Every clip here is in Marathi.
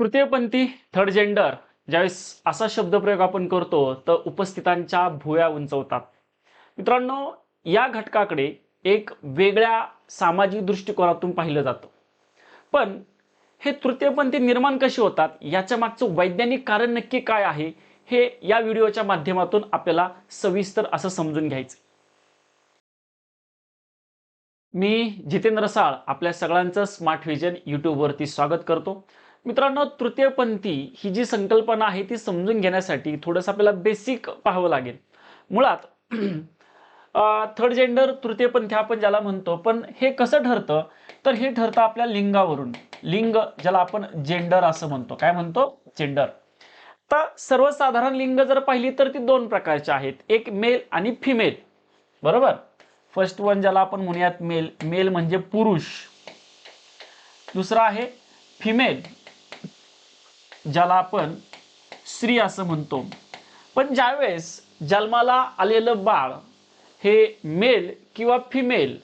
तृतीयपंथी थर्ड जेंडर ज्यावेळेस असा शब्दप्रयोग आपण करतो तर उपस्थितांच्या भुवया उंचवतात. मित्रांनो, या घटकाकडे एक वेगळ्या सामाजिक दृष्टिकोनातून पाहिलं जातं. पण हे तृतीयपंथी निर्माण कसे होतात याच्या मागचं वैज्ञानिक कारण नक्की काय आहे हे या व्हिडिओच्या माध्यमातून आपल्याला सविस्तर असं समजून घ्यायचं. मी जितेंद्र साळ आपल्या सगळ्यांचं स्मार्ट व्हिजन यूट्यूबवरती स्वागत करतो. मित्रांनो, तृतीयपंथी ही जी संकल्पना आहे ती समजून घेण्यासाठी थोडंसं आपल्याला बेसिक पाहावं लागेल. मुळात थर्ड जेंडर तृतीयपंथी आपण ज्याला म्हणतो, पण हे कसं ठरतं तर हे ठरतं आपल्या लिंगावरून. लिंग ज्याला आपण जेंडर असं म्हणतो. काय म्हणतो? जेंडर. तर सर्वसाधारण लिंग जर पाहिली तर ती दोन प्रकारची आहेत, एक मेल आणि फिमेल. बरोबर. फर्स्ट वन ज्याला आपण म्हणूयात मेल. मेल म्हणजे पुरुष. दुसरा आहे फिमेल ज्याला आपण स्त्री असं म्हणतो. पण ज्यावेळेस जन्माला आलेलं बाळ हे मेल किंवा फिमेल,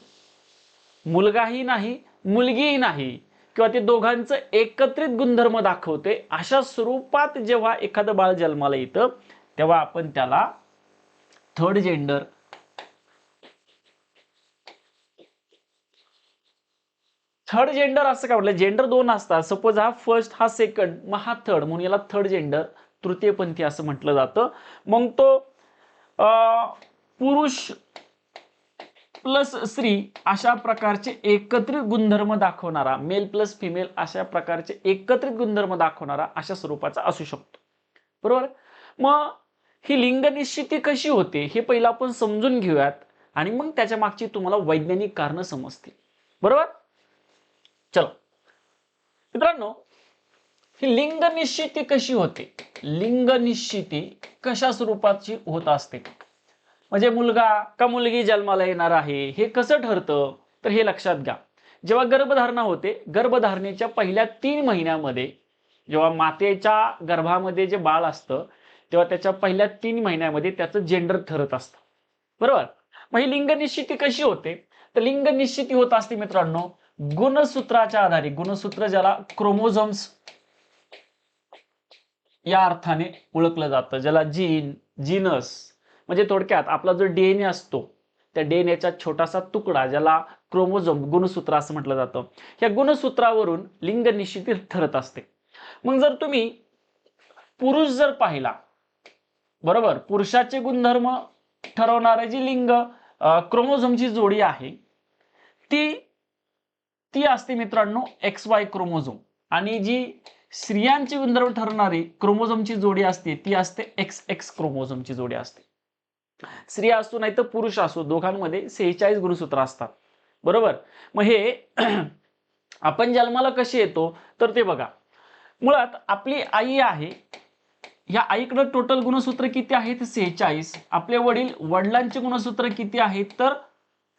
मुलगाही नाही मुलगीही नाही, किंवा ते दोघांचं एकत्रित गुणधर्म दाखवते, अशा स्वरूपात जेव्हा एखादं बाळ जन्माला येतं तेव्हा आपण त्याला थर्ड जेंडर असं काय म्हटलं. जेंडर दोन असतात. सपोज हा फर्स्ट, हा सेकंड, मग हा थर्ड, म्हणून याला थर्ड जेंडर तृतीयपंथी असं म्हटलं जातं. मग तो पुरुष प्लस स्त्री अशा प्रकारचे एकत्रित गुणधर्म दाखवणारा, मेल प्लस फिमेल अशा प्रकारचे एकत्रित गुणधर्म दाखवणारा अशा स्वरूपाचा असू शकतो. बरोबर. मग ही लिंग निश्चिती कशी होते हे पहिलं आपण समजून घेऊयात आणि मग त्याच्या मागची तुम्हाला वैज्ञानिक कारण समजतील. बरोबर. चलो मित्रांनो, ही लिंग निश्चिती कशी होते, लिंग निश्चिती कशा स्वरूपाची होत असते, म्हणजे मुलगा का मुलगी जन्माला येणार आहे हे कसं ठरतं तर हे लक्षात घ्या. जेव्हा गर्भधारणा होते, गर्भधारणेच्या पहिल्या 3 महिन्यामध्ये जेव्हा मातेच्या गर्भामध्ये जे बाळ असतं तेव्हा त्याच्या पहिल्या 3 महिन्यामध्ये त्याचं जेंडर ठरत असतं. बरोबर. मग ही लिंग निश्चिती कशी होते तर लिंग निश्चिती होत असते मित्रांनो गुणसूत्राच्या आधारे. गुणसूत्र ज्याला क्रोमोझोम्स या अर्थाने ओळखलं जातं, ज्याला जीन, जीनस, म्हणजे थोडक्यात आपला जो डीएनए असतो त्या डीएनएचा छोटासा तुकडा ज्याला क्रोमोझोम, गुणसूत्र असं म्हटलं जातं, या गुणसूत्रावरून लिंग निश्चिती ठरत असते. मग जर तुम्ही पुरुष जर पाहिला, बरोबर, पुरुषाचे गुणधर्म ठरवणारे जी लिंग क्रोमोझोमची जोडी आहे ती असते मित्रांनो XY क्रोमोझोम, आणि जी स्त्रियांची गुणधर्म ठरणारी क्रोमोझोमची जोडी असते ती असते XX क्रोमोझोमची जोडी असते. स्त्री असो नाही तर पुरुष असो, दोघांमध्ये 46 गुणसूत्र असतात. बरोबर. मग हे आपण जन्माला कसे येतो तर ते बघा. मुळात आपली आई आहे, या आईकडे टोटल गुणसूत्र किती आहेत? 46. आपले वडिलांचे गुणसूत्र किती आहेत तर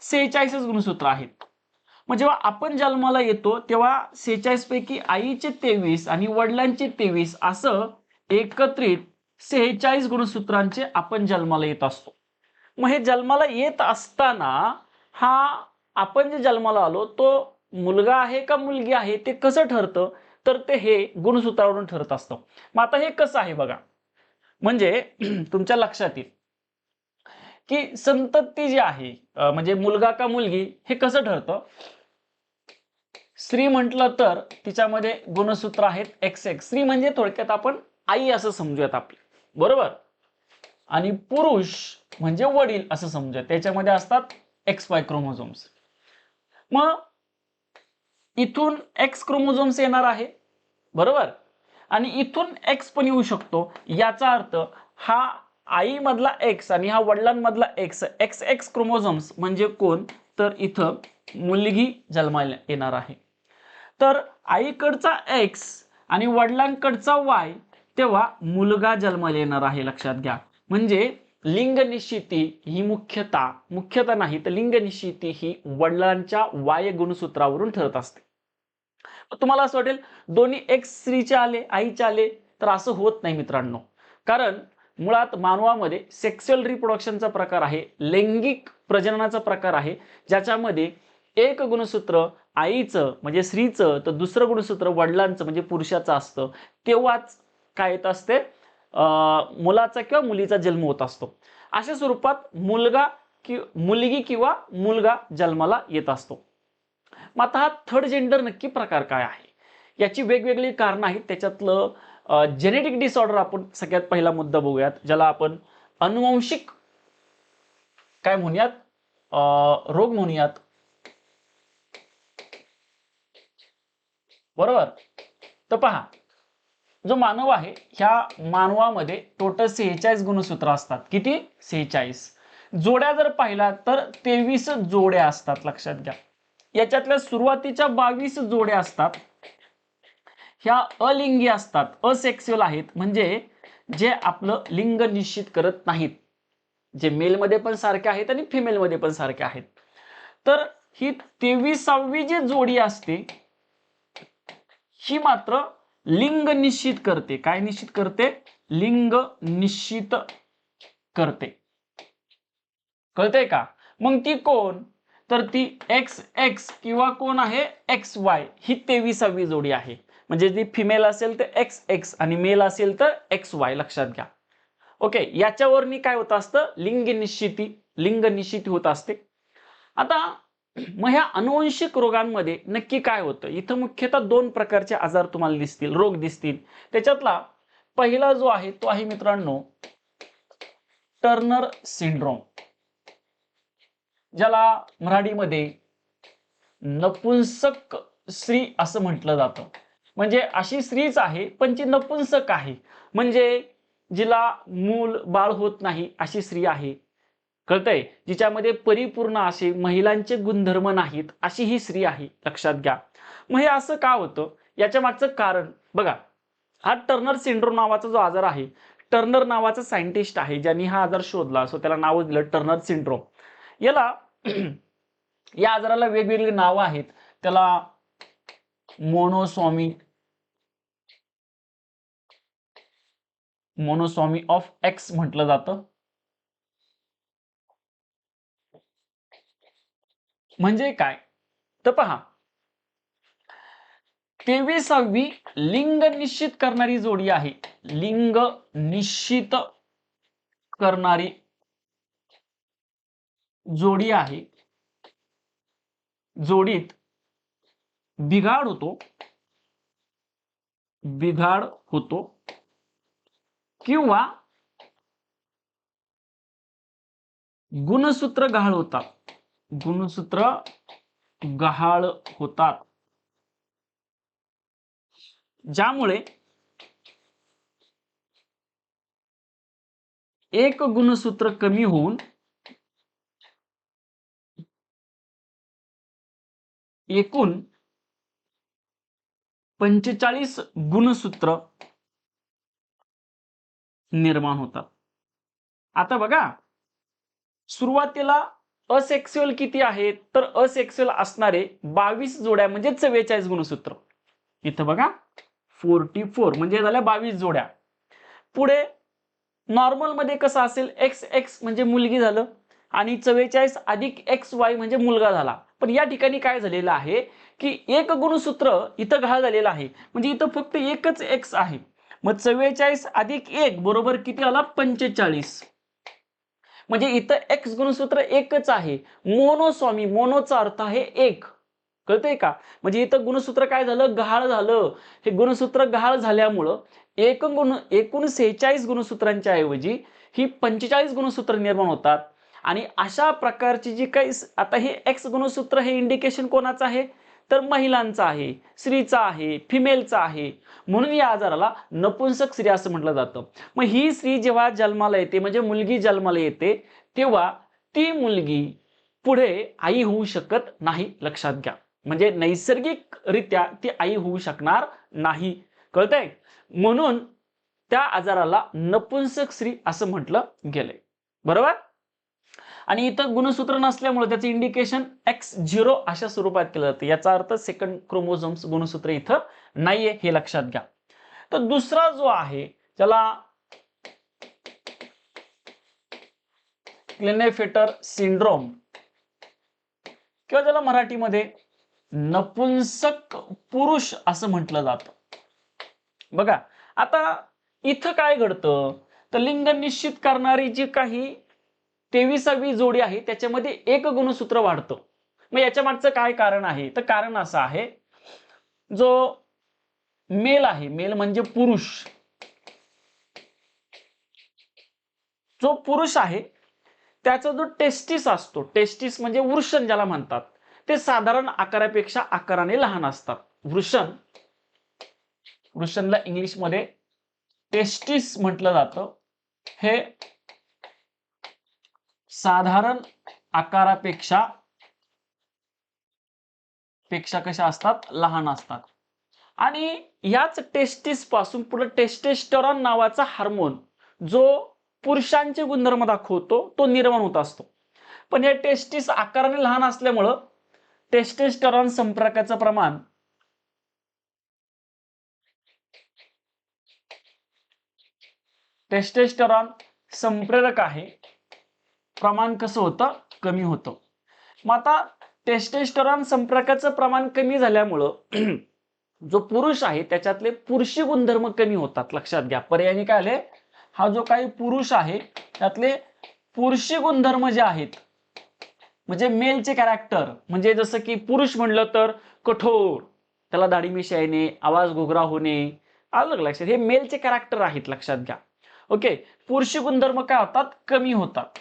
46 गुणसूत्र आहेत. मग जेव्हा आपण जन्माला येतो तेव्हा 46 पैकी आईचे 23 आणि वडिलांचे 23 असं एकत्रित 46 गुणसूत्रांचे आपण जन्माला येत असतो. मग हे जन्माला येत असताना हा आपण जे जन्माला आलो तो मुलगा आहे का मुलगी आहे ते कसं ठरतं तर ते हे गुणसूत्रावरून ठरत असतं. मग आता हे कसं आहे बघा, म्हणजे तुमच्या लक्षात येईल की संतती जी आहे, म्हणजे मुलगा का मुलगी हे कसं ठरतं. स्त्री म्हटलं तर तिच्यामध्ये गुणसूत्र आहेत XX. स्त्री म्हणजे थोडक्यात आपण आई असं समजूयात आपली. बरोबर. आणि पुरुष म्हणजे वडील असं समजूयात, त्याच्यामध्ये असतात XY क्रोमोझोम्स. मग इथून X क्रोमोझोम्स येणार आहे. बरोबर. आणि इथून X पण येऊ शकतो. याचा अर्थ हा आई मधला X आणि हा वडिलांमधला X, XX क्रोमोझोम्स म्हणजे कोण तर इथं मुलगी जन्माला येणार आहे. तर आईकडचा X आणि वडिलांकडचा Y तेव्हा मुलगा जन्माला येणार आहे. लक्षात घ्या. म्हणजे लिंग निश्चिती ही मुख्यतः नाही तर लिंग निश्चिती ही वडिलांच्या Y गुणसूत्रावरून ठरत असते. तुम्हाला असं वाटेल दोन्ही X स्त्रीचे आले आईचे आले तर असं होत नाही मित्रांनो. कारण मुळात मानवामध्ये सेक्सुअल रिप्रोडक्शनचा प्रकार आहे, लैंगिक प्रजननाचा प्रकार आहे, ज्याच्यामध्ये एक गुणसूत्र आईचं म्हणजे स्त्रीचं तर दुसरं गुणसूत्र वडिलांचं म्हणजे पुरुषाचं असतं, तेव्हाच काय येत असते, मुलाचा किंवा मुलीचा जन्म होत असतो. अशा स्वरूपात मुलगी किंवा मुलगा जन्माला येत असतो. मग आता हा थर्ड जेंडर नक्की प्रकार काय आहे, याची वेगवेगळी कारणं आहेत. त्याच्यातलं जेनेटिक डिसऑर्डर आपण सगळ्यात पहिला मुद्दा बघूयात, ज्याला आपण अनुवंशिक काय म्हणूयात, रोग म्हणूयात. बरोबर. तर पहा, जो मानव आहे ह्या मानवामध्ये टोटल 46 गुणसूत्र असतात. किती? 46. जोड्या जर पाहिला तर 23 जोड्या असतात, लक्षात घ्या. याच्यातल्या सुरुवातीच्या 22 जोड्या असतात ह्या अलिंगी असतात, असेक्सुअल आहेत, म्हणजे जे आपलं लिंग निश्चित करत नाहीत, जे मेलमध्ये पण सारखे आहेत आणि फिमेलमध्ये पण सारखे आहेत. तर ही 23वी जी जोडी असते ही मात्र लिंग निश्चित करते. काय निश्चित करते? लिंग निश्चित करते. कळतंय का? मग ती कोण? तर ती XX किंवा कोण आहे, XY ही 23वी जोडी आहे. म्हणजे जी फिमेल असेल तर XX आणि मेल असेल तर XY, लक्षात घ्या. ओके, याच्यावरनी काय होत असतं, लिंग निश्चिती होत असते. आता मग ह्या अनुवंशिक रोगांमध्ये नक्की काय होतं, इथं मुख्यतः 2 प्रकारचे आजार तुम्हाला दिसतील, रोग दिसतील. त्याच्यातला पहिला जो आहे तो आहे मित्रांनो टर्नर सिंड्रोम, ज्याला मराठीमध्ये नपुंसक स्त्री असं म्हटलं जातं. म्हणजे अशी स्त्रीच आहे पण ती नपुंसक आहे, म्हणजे जिला मूल बाळ होत नाही अशी स्त्री आहे. कळतंय? जिच्यामध्ये परिपूर्ण असे महिलांचे गुणधर्म नाहीत अशी ही स्त्री आहे, लक्षात घ्या. मग हे असं का होतं, याच्या मागचं कारण बघा. हा टर्नर सिंड्रोम नावाचा जो आजार आहे, टर्नर नावाचा सायंटिस्ट आहे ज्यांनी हा आजार शोधला, सो त्याला नाव दिलं टर्नर सिंड्रोम. याला या आजाराला वेगवेगळी नावं आहेत. त्याला मोनोसॉमी ऑफ एक्स म्हटलं जातं. म्हणजे काय तर पहा, 23वी लिंग निश्चित करणारी जोडी आहे. लिंग निश्चित करणारी जोडी आहे. जोडीत बिघाड होतो किंवा गुणसूत्र गहाळ होतात, ज्यामुळे एक गुणसूत्र कमी होऊन एकूण 45 गुणसूत्र निर्माण होतात. आता बघा, सुरुवातीला असेक्सुअल किती आहेत, तर असेक्सुअल असणारे 22 जोड्या म्हणजे 44 गुणसूत्र. इथं बघा 44 म्हणजे झाल्या 22 जोड्या. पुढे नॉर्मल मध्ये कसं असेल, XX म्हणजे मुलगी झालं आणि 44 अधिक XY म्हणजे मुलगा झाला. पण या ठिकाणी काय झालेलं आहे की एक गुणसूत्र इथं गहाळ झालेलं आहे, म्हणजे इथं फक्त एकच X आहे. मग 44 अधिक 1 बरोबर किती आला, 45. म्हणजे इथं X गुणसूत्र एकच आहे. मोनोसॉमी, मोनोचा अर्थ आहे एक. कळतंय का? म्हणजे इथं गुणसूत्र काय झालं, गहाळ झालं. हे गुणसूत्र गहाळ झाल्यामुळं एकूण 46 गुणसूत्रांच्या ऐवजी ही 45 गुणसूत्र निर्माण होतात. आणि अशा प्रकारची जी काही आता हे एक्स गुणसूत्र हे इंडिकेशन कोणाचं आहे, तर महिलांचं आहे, स्त्रीचा आहे, फिमेलचा आहे. म्हणून या आजाराला नपुंसक स्त्री असं म्हटलं जातं. मग ही स्त्री जेव्हा जन्माला येते म्हणजे मुलगी जन्माला येते, तेव्हा ती मुलगी पुढे आई होऊ शकत नाही, लक्षात घ्या. म्हणजे नैसर्गिकरित्या ती आई होऊ शकणार नाही. कळतंय? म्हणून त्या आजाराला नपुंसक स्त्री असं म्हटलं गेलंय. बरोबर. आणि इथं गुणसूत्र नसल्यामुळे त्याचं इंडिकेशन X0 अशा स्वरूपात केलं जातं. याचा अर्थ सेकंड क्रोमोझोम्स गुणसूत्र इथं नाहीये, हे लक्षात घ्या. तर दुसरा जो आहे त्याला क्लिनेफेटर सिंड्रोम किंवा ज्याला मराठीमध्ये नपुंसक पुरुष असं म्हटलं जातं. बघा आता इथं काय घडतं, तर लिंग निश्चित करणारी जी काही 23वी जोडी आहे त्याच्यामध्ये एक गुणसूत्र वाढतं. मग याच्या मागचं काय कारण आहे, तर कारण असं आहे, जो मेल आहे, मेल म्हणजे पुरुष, जो पुरुष आहे त्याचा जो टेस्टिस असतो, टेस्टिस म्हणजे वृषण ज्याला म्हणतात, ते साधारण आकारापेक्षा आकाराने लहान असतात. वृषणला इंग्लिश मध्ये टेस्टिस म्हटलं जातं. हे साधारण आकारापेक्षा कशा असतात, लहान असतात. आणि याच टेस्टिस पासून पुढे टेस्टेस्टेरॉन नावाचा हार्मोन जो पुरुषांचे गुणधर्म दाखवतो तो निर्माण होत असतो. पण हे टेस्टिस आकाराने लहान असल्यामुळं टेस्टेस्टेरॉन संप्रेरकाचं प्रमाण टेस्टेस्टेरॉन संप्रेरक आहे, प्रमाण कसं होतं, कमी होतं. मग आता टेस्टेस्टेरॉन संप्रेरकाचं प्रमाण कमी झाल्यामुळं जो पुरुष आहे त्याच्यातले पुरुषी गुणधर्म कमी होतात. लक्षात घ्या, पर्यायाने काय आले, हा जो काही पुरुष आहे त्यातले पुरुषी गुणधर्म जे आहेत, म्हणजे मेलचे कॅरेक्टर, म्हणजे जसं की पुरुष म्हणलं तर कठोर, त्याला दाढी मिशी येणे, आवाज घोगरा होणे, आलं लक्षात, हे मेलचे कॅरेक्टर आहेत. लक्षात घ्या. ओके, पुरुषी गुणधर्म काय होतात, कमी होतात.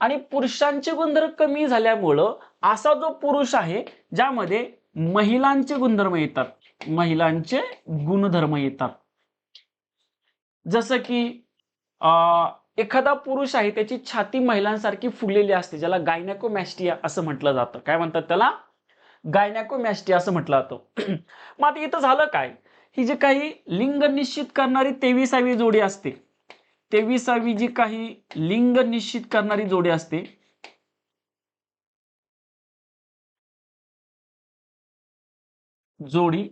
आणि पुरुषांचे गुणधर्म कमी झाल्यामुळं असा जो पुरुष आहे ज्यामध्ये महिलांचे गुणधर्म येतात, महिलांचे गुणधर्म येतात. जसं की एखादा पुरुष आहे त्याची छाती महिलांसारखी फुगलेली असते, ज्याला गायनेकोमॅस्टिया असं म्हटलं जातं. काय म्हणतात त्याला, गायनेकोमॅस्टिया असं म्हटलं जातं. मग आता इथं झालं काय, ही जी काही लिंग निश्चित करणारी 23वी जोडी असते, 23वी जी काही लिंग निश्चित करणारी जोडी असते, जोडी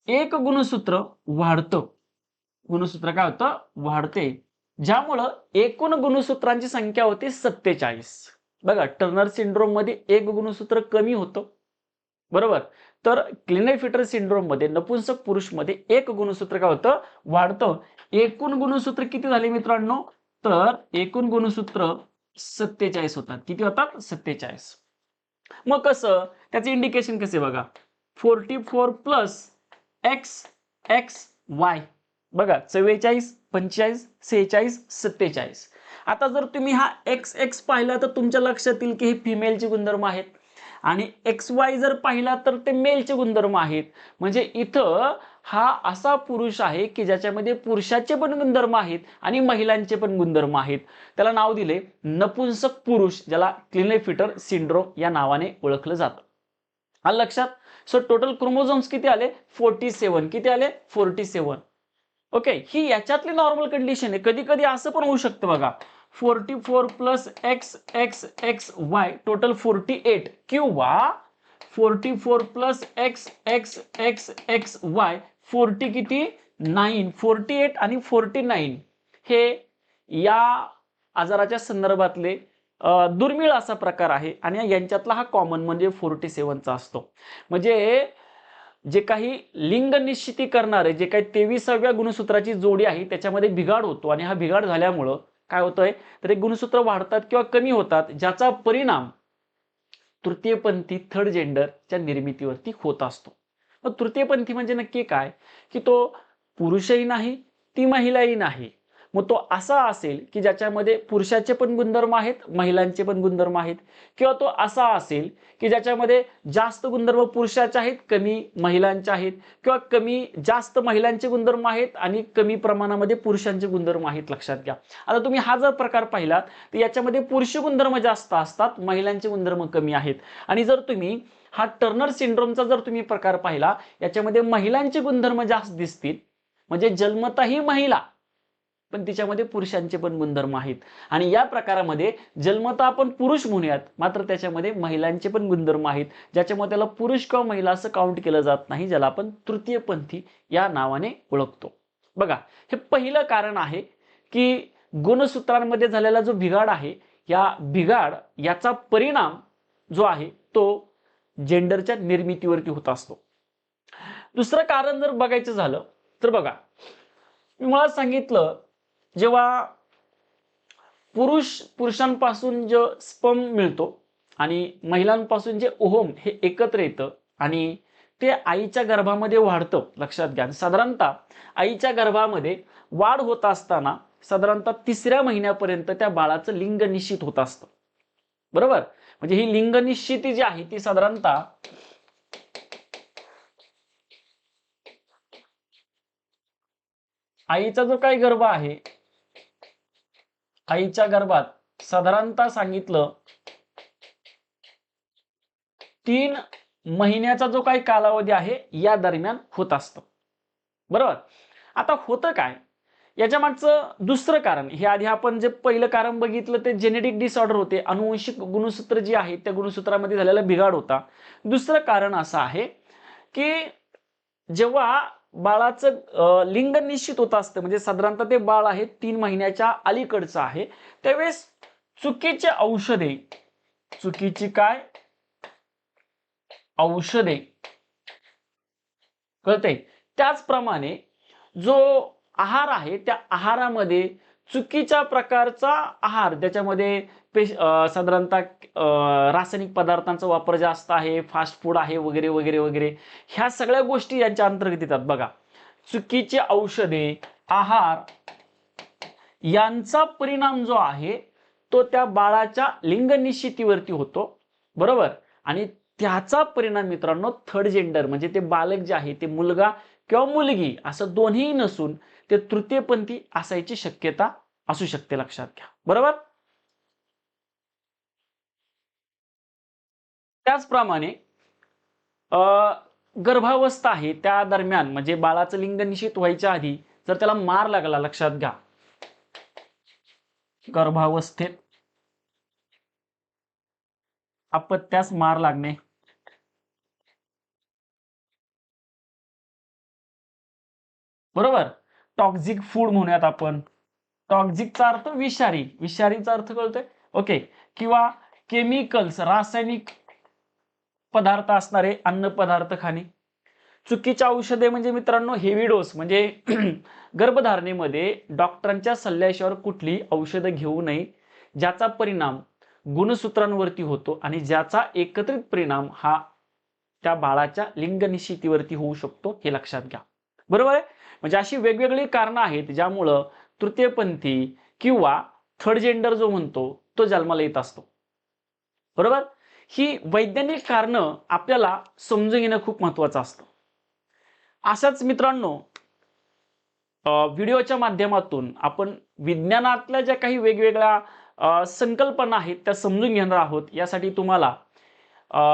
एक गुणसूत्र वाढतं. गुणसूत्र काय होतं, वाढते, ज्यामुळं एकूण गुणसूत्रांची संख्या होते 47. बघा, टर्नर सिंड्रोम मध्ये एक गुणसूत्र कमी होतं, बरोबर. तर क्लिनेफिटर सिंड्रोम मध्ये, नपुंसक पुरुष मध्ये एक गुणसूत्र काय होतं, वाढतं. एकूण गुणसूत्र किती झाले मित्रांनो, तर एकूण गुणसूत्र 47 होतात. किती होतात, 47. मग कसं, त्याचे इंडिकेशन कसे बघा, 44 प्लस एक्स एक्स वाय, बघा 44, 45, 46, 47. आता जर तुम्ही हा एक्स एक्स पाहिला तर तुमच्या लक्षात येईल की हे फिमेलचे गुणधर्म आहेत, आणि एक्स वाय जर पाहिला तर ते मेलचे गुणधर्म आहेत. म्हणजे इथं हा असा पुरुष आहे की ज्याच्यामध्ये पुरुषाचे पण गुणधर्म आहेत आणि महिलांचे पण गुणधर्म आहेत. त्याला नाव दिले नपुंसक पुरुष, ज्याला क्लिनेफिटर सिंड्रोम या नावाने ओळखलं जातं. आलं लक्षात. सो टोटल क्रोमोझोम्स किती आले, 47. किती आले, 47. ओके, ही याच्यातली नॉर्मल कंडिशन आहे. कधी कधी असं पण होऊ शकतं बघा, 44 plus x x x Y total 48, किंवा 44 plus x x x x Y 40 किती 9, 48 आणि 49 हे या आजाराच्या संदर्भातले दुर्मिळ असा प्रकार आहे, आणि यांच्यातला हा कॉमन म्हणजे 47चा असतो. म्हणजे जे काही लिंग निश्चिती करणारे जे काही 23व्या गुणसूत्राची जोडी आहे त्याच्यामध्ये बिघाड होतो, आणि हा बिघाड झाल्यामुळं काय होतंय, तर एक गुणसूत्र वाढतात किंवा कमी होतात, ज्याचा परिणाम तृतीयपंथी थर्ड जेंडरच्या निर्मितीवरती होत असतो. मग तृतीयपंथी म्हणजे नक्की काय, की तो पुरुषही नाही ती महिलाही नाही, मग तो असा असेल की ज्याच्यामध्ये पुरुषाचे पण गुणधर्म आहेत, महिलांचे पण गुणधर्म आहेत, किंवा तो असा असेल की ज्याच्यामध्ये जास्त गुणधर्म पुरुषाचे आहेत, कमी महिलांचे आहेत, किंवा कमी जास्त महिलांचे गुणधर्म आहेत आणि कमी प्रमाणामध्ये पुरुषांचे गुणधर्म आहेत. लक्षात घ्या. आता तुम्ही हा जर प्रकार पाहिलात तर याच्यामध्ये पुरुष गुणधर्म जास्त असतात, महिलांचे गुणधर्म कमी आहेत. आणि जर तुम्ही हा टर्नर सिंड्रोमचा जर तुम्ही प्रकार पाहिला, याच्यामध्ये महिलांचे गुणधर्म जास्त दिसतील, म्हणजे जन्मतःही महिला पण तिच्यामध्ये पुरुषांचे पण गुणधर्म आहेत. आणि या प्रकारामध्ये जन्मतः आपण पुरुष म्हणूयात, मात्र त्याच्यामध्ये महिलांचे पण गुणधर्म आहेत, ज्याच्यामध्ये त्याला पुरुष किंवा महिला असं काउंट केलं जात नाही, ज्याला आपण तृतीयपंथी या नावाने ओळखतो. बघा, हे पहिलं कारण आहे की गुणसूत्रांमध्ये झालेला जो बिघाड आहे या बिघाड याचा परिणाम जो आहे तो जेंडरच्या निर्मितीवरती होत असतो. दुसरं कारण जर बघायचं झालं तर बघा, मी मला सांगितलं जेव्हा पुरुषांपासून जो स्पर्म मिळतो आणि महिलांपासून जे ओव्हम हे एकत्र येतं आणि ते आईच्या गर्भामध्ये वाढतं. लक्षात घ्या, साधारणतः आईच्या गर्भामध्ये वाढ होत असताना साधारणतः 3ऱ्या महिन्यापर्यंत त्या बाळाचं लिंग निश्चित होत असतं. बरोबर, म्हणजे ही लिंग निश्चिती जी आहे ती साधारणतः आईचा जो काही गर्भ आहे, आईच्या गर्भात साधारणतः सांगितलं 3 महिन्याचा जो काही कालावधी आहे या दरम्यान होत असतं. बरोबर, आता होतं काय, याच्या मागचं दुसरं कारण, हे आधी आपण जे पहिलं कारण बघितलं ते जेनेटिक डिसऑर्डर होते, अनुवंशिक गुणसूत्र जी आहे त्या गुणसूत्रामध्ये झालेला बिघाड होता. दुसरं कारण असं आहे की जेव्हा बाळाचं लिंग निश्चित होत असतं, म्हणजे साधारणतः ते बाळ आहे 3 महिन्याच्या अलीकडचं आहे, त्यावेळेस चुकीचे औषधे, चुकीची काय औषधे कळते, त्याचप्रमाणे जो आहार आहे त्या आहारामध्ये चुकीच्या प्रकारचा आहार, त्याच्यामध्ये साधारणतः रासायनिक पदार्थांचा वापर जास्त आहे, फास्ट फूड आहे वगैरे वगैरे वगैरे, ह्या सगळ्या गोष्टी यांच्या अंतर्गत येतात. बघा, चुकीचे औषधे, आहार यांचा परिणाम जो आहे तो त्या बाळाच्या लिंग निश्चितीवरती होतो. बरोबर, आणि त्याचा परिणाम मित्रांनो थर्ड जेंडर म्हणजे ते बालक जे आहे ते मुलगा किंवा मुलगी असं दोन्ही नसून ते तृतीयपंथी असायची शक्यता असू शकते. लक्षात घ्या. बरोबर, त्याचप्रमाणे गर्भावस्था आहे त्या दरम्यान म्हणजे बाळाचं लिंग निश्चित व्हायच्या आधी जर त्याला मार लागला, लक्षात घ्या, गर्भावस्थेत अपत्यास मार लागणे, बरोबर, टॉक्झिक फूड म्हणूयात आपण, टॉक्झिकचा अर्थ विषारी, विषारीचा अर्थ कळतोय, ओके, किंवा केमिकल्स, रासायनिक पदार्थ असणारे अन्न पदार्थ खाणे, चुकीची औषधे म्हणजे मित्रांनो हेवी डोस, म्हणजे गर्भधारणेमध्ये डॉक्टरांच्या सल्ल्याशिवाय कुठली औषधं घेऊ नये, ज्याचा परिणाम गुणसूत्रांवरती होतो आणि ज्याचा एकत्रित परिणाम हा त्या बाळाच्या लिंग निश्चितीवरती होऊ शकतो, हे लक्षात घ्या. बरोबर आहे, म्हणजे अशी वेगवेगळी कारणं आहेत ज्यामुळं तृतीयपंथी किंवा थर्ड जेंडर जो म्हणतो तो जन्माला येत असतो. बरोबर, ही वैज्ञानिक कारणं आपल्याला समजून घेणं खूप महत्वाचं असतं. अशाच मित्रांनो व्हिडिओच्या माध्यमातून आपण विज्ञानातल्या ज्या काही वेगवेगळ्या संकल्पना आहेत त्या समजून घेणार आहोत. यासाठी तुम्हाला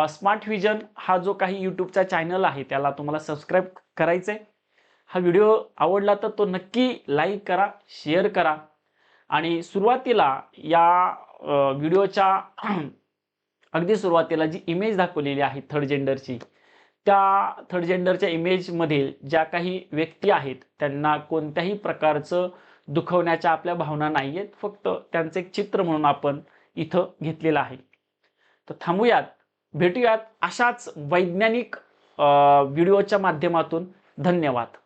स्मार्ट व्हिजन हा जो काही यूट्यूबचा चॅनल आहे त्याला तुम्हाला सबस्क्राईब करायचंय. हा व्हिडिओ आवडला तर तो नक्की लाईक करा, शेअर करा आणि सुरुवातीला या व्हिडिओच्या अगदी सुरुवातीला जी इमेज दाखवलेली आहे थर्ड जेंडरची, त्या थर्ड जेंडरच्या इमेजमध्ये ज्या काही व्यक्ती आहेत त्यांना कोणत्याही प्रकारचं दुखवण्याच्या आपल्या भावना नाही आहेत, फक्त त्यांचं एक चित्र म्हणून आपण इथं घेतलेलं आहे. तर थांबूयात, भेटूयात अशाच वैज्ञानिक व्हिडिओच्या माध्यमातून. धन्यवाद.